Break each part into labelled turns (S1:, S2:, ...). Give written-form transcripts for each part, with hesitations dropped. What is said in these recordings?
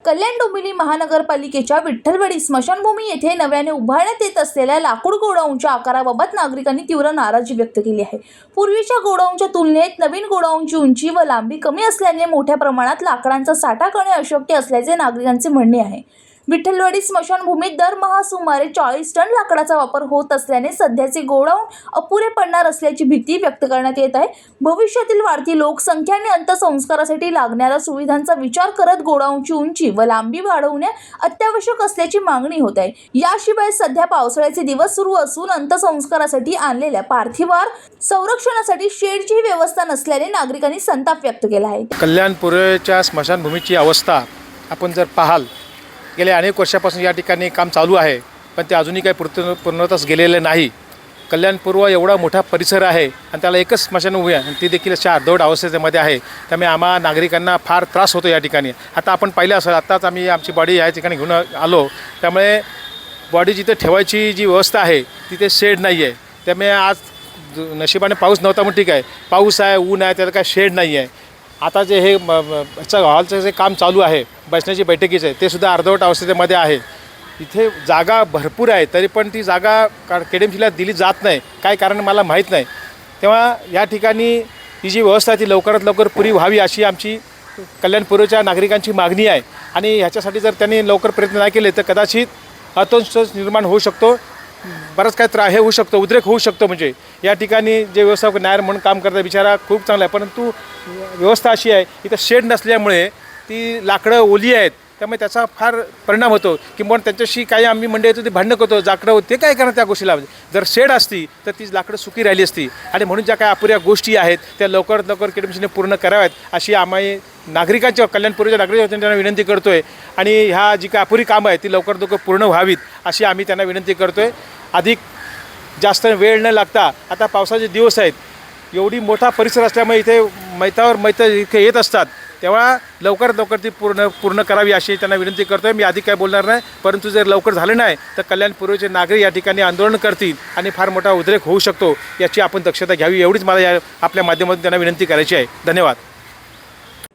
S1: कल्याण डोंबिवली महानगरपालिकेच्या विठ्ठलवाडी स्मशानभूमी येथे नव्याने उभारण्यात येत असलेल्या लाकूड गोडाऊनच्या आकाराबाबत नागरिकांनी तीव्र नाराजी व्यक्त केली आहे। पूर्वीच्या गोडाऊनच्या तुलनेत नवीन गोडाऊनची उंची व लांबी कमी असल्याने मोठ्या प्रमाणात लाकडांचा साठा करणे अशक्य असल्याचे नागरिकांचे म्हणणे आहे। विठ्ठलवाडी स्मशानभूमीत दरमहा सुमारे 40 टन लाकडाचा वापर होत असल्याने सध्याचे गोडाऊन अपुरे पडणार असल्याची भीती व्यक्त करण्यात येत आहे। भविष्यातील वाढती लोकसंख्या आणि अंत्यसंस्कारासाठी लागणाऱ्या सुविधांचा विचार करत गोडाऊनची उंची व लांबी वाढवणे अत्यावश्यक असल्याची मागणी होत आहे। याशिवाय सध्या पावसाळ्याचे दिवस सुरू असून अंत्यसंस्कारासाठी आणलेल्या पार्थिवावर संरक्षणासाठी शेडची व्यवस्था नसल्याने नागरिकांनी संताप व्यक्त केला आहे।
S2: कल्याणपुरेच्या स्मशानभूमीची अवस्था आपण जर पाहाल, गेल्या अनेक वर्षापासून या ठिकाणी काम चालू आहे, पण ते अजूनही काही पूर्णतःच गेलेले नाही। कल्याणपूर्व एवढा मोठा परिसर आहे आणि त्याला एकच स्मशानभूमी आहे, ती देखील अशा अर्धवट अवस्थेमध्ये आहे। त्यामुळे आम्हा नागरिकांना फार त्रास होतो या ठिकाणी। आता आपण पाहिलं असेल, आत्ताच आम्ही आमची बॉडी या ठिकाणी घेऊन आलो, त्यामुळे बॉडी जिथे ठेवायची जी व्यवस्था आहे तिथे शेड नाही आहे। त्यामुळे आज नशिबाने पाऊस नव्हता म्हणून ठीक आहे, पाऊस आहे, ऊन आहे, त्याला काय शेड नाही आहे। आता जे हे हॉलचं जे काम चालू आहे बसण्याची बैठकीचे, ते सुद्धा अर्धवट अवस्थेमध्ये आहे। इथे जागा भरपूर आहे, तरी पण ती जागा केडीएमसीला दिली जात नाही, काय कारण मला माहीत नाही। तेव्हा या ठिकाणी ही जी व्यवस्था आहे ती लवकरात लवकर पुरी व्हावी अशी आमची कल्याणपूर्वच्या नागरिकांची मागणी आहे। आणि ह्याच्यासाठी जर त्यांनी लवकर प्रयत्न नाही केले तर कदाचित असंतोष निर्माण होऊ शकतो, बरंच काय हे होऊ शकतो, उद्रेक होऊ शकतो। म्हणजे या ठिकाणी जे व्यवस्थापक न्याय म्हणून काम करतात बिचारा खूप चांगला आहे, परंतु व्यवस्था अशी आहे इथं शेड नसल्यामुळे ती लाकडं ओली आहेत, त्यामुळे त्याचा फार परिणाम होतो। किंवा त्यांच्याशी काही आम्ही मंडळी येतो ते भांडणं करतो, लाकडं होते काय करणार त्या गोष्टीला। जर शेड असती तर ती लाकडं सुकी राहिली असती, आणि म्हणून ज्या काही अपुऱ्या गोष्टी आहेत त्या लवकरात लवकर केडीएमसीने पूर्ण कराव्यात अशी आम्ही नागरिकांच्या कल्याणपूर्वच्या नागरिकांना त्यांना विनंती करतो आहे। आणि ह्या जी काही अपुरी कामं आहेत ती लवकरात लवकर पूर्ण व्हावीत अशी आम्ही त्यांना विनंती करतो आहे। अधिक जास्त वेळ न लागता, आता पावसाचे दिवस आहेत, एवढी मोठा परिसर असल्यामुळे इथे मैत इथे येत असतात, तेव्हा लवकरात लवकर ती पूर्ण करावी अशी त्यांना विनंती करतो आहे। मी अधिक काय बोलणार नाही, परंतु जर लवकर झालं नाही तर कल्याणपूर्वचे नागरिक या ठिकाणी आंदोलन करतील आणि फार मोठा उद्रेक होऊ शकतो, याची आपण दक्षता घ्यावी एवढीच मला आपल्या माध्यमातून त्यांना विनंती करायची आहे। धन्यवाद।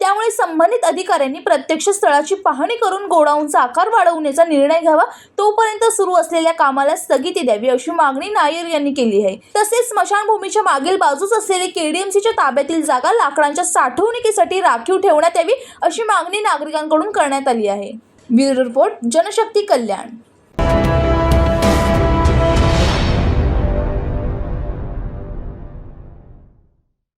S1: त्यामुळे संबंधित अधिकाऱ्यांनी प्रत्यक्ष स्थळाची पाहणी करून गोडाऊनचा आकार वाढवण्याचा निर्णय घ्यावा, तोपर्यंत सुरू असलेल्या कामाला स्थगिती द्यावी अशी मागणी नायर यांनी केली आहे। तसेच स्मशानभूमीच्या मागील बाजूस असलेली केडीएमसीच्या ताब्यातील जागा लाकडांच्या साठवणुकीसाठी राखीव ठेवण्यात यावी अशी मागणी नागरिकांकडून करण्यात आली आहे। ब्युरो रिपोर्ट, जनशक्ती कल्याण।